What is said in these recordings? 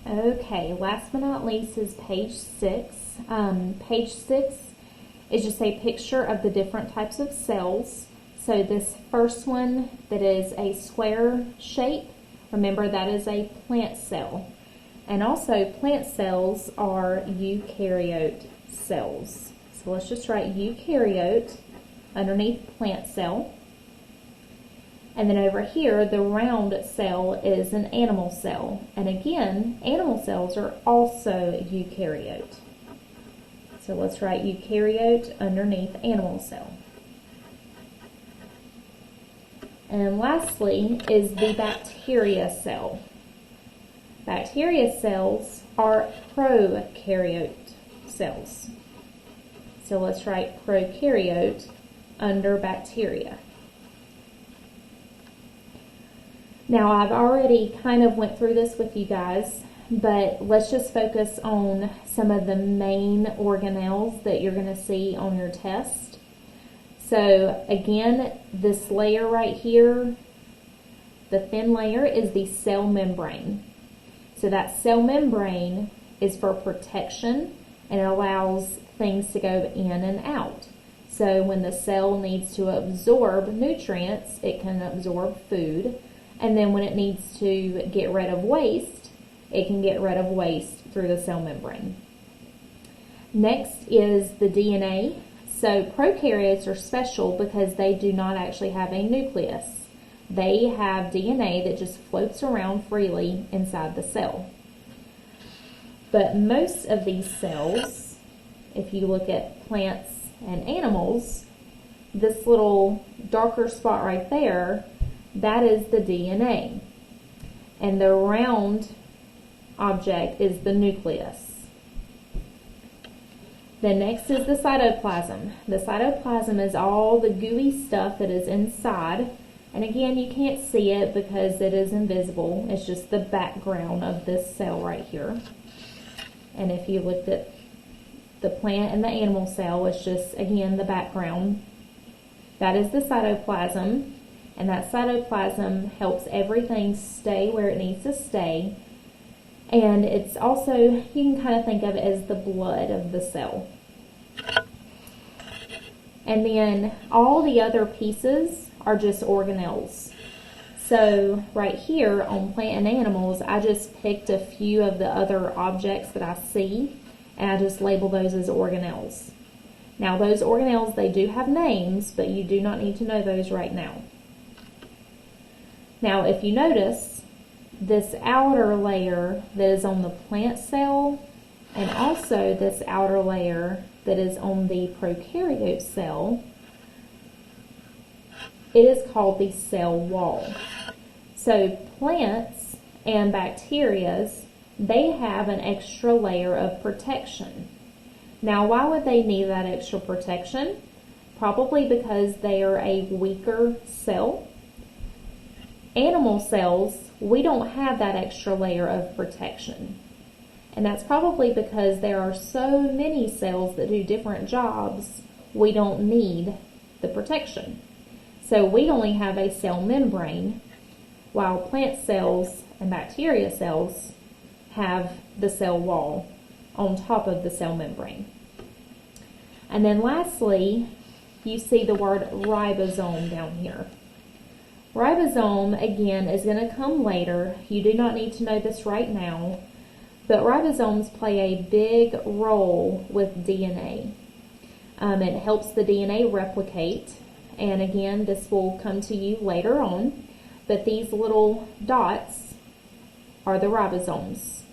Okay, last but not least is page 6. Page 6 is just a picture of the different types of cells. So this first one that is a square shape, remember that is a plant cell. And also plant cells are eukaryote cells. So let's just write eukaryote underneath plant cell. And then over here, the round cell is an animal cell. And again, animal cells are also eukaryote. So let's write eukaryote underneath animal cell. And lastly is the bacteria cell. Bacteria cells are prokaryote cells. So let's write prokaryote under bacteria. Now I've already kind of went through this with you guys, but let's just focus on some of the main organelles that you're going to see on your test. So again, this layer right here, the thin layer, is the cell membrane. So that cell membrane is for protection and it allows things to go in and out. So when the cell needs to absorb nutrients, it can absorb food. And then when it needs to get rid of waste, it can get rid of waste through the cell membrane. Next is the DNA. So prokaryotes are special because they do not actually have a nucleus. They have DNA that just floats around freely inside the cell. But most of these cells, if you look at plants and animals, this little darker spot right there, that is the DNA. And the round object is the nucleus. Then next is the cytoplasm. The cytoplasm is all the gooey stuff that is inside. And again, you can't see it because it is invisible. It's just the background of this cell right here. And if you looked at the plant and the animal cell, it's just, again, the background. That is the cytoplasm. And that cytoplasm helps everything stay where it needs to stay. And it's also, you can kind of think of it as the blood of the cell. And then all the other pieces are just organelles. So right here on plant and animals, I just picked a few of the other objects that I see, and I just label those as organelles. Now those organelles, they do have names, but you do not need to know those right now. Now if you notice, this outer layer that is on the plant cell and also this outer layer that is on the prokaryote cell, it is called the cell wall. So plants and bacteria, they have an extra layer of protection. Now why would they need that extra protection? Probably because they are a weaker cell. Animal cells, we don't have that extra layer of protection. And that's probably because there are so many cells that do different jobs, we don't need the protection. So we only have a cell membrane, while plant cells and bacteria cells have the cell wall on top of the cell membrane. And then lastly, you see the word ribosome down here. Ribosome, again, is going to come later. You do not need to know this right now, but ribosomes play a big role with DNA. It helps the DNA replicate, and again, this will come to you later on, but these little dots are the ribosomes.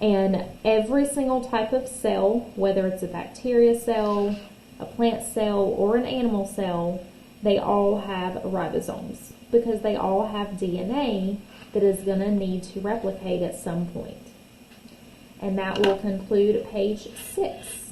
And every single type of cell, whether it's a bacteria cell, a plant cell, or an animal cell, they all have ribosomes because they all have DNA that is going to need to replicate at some point. And that will conclude page 6.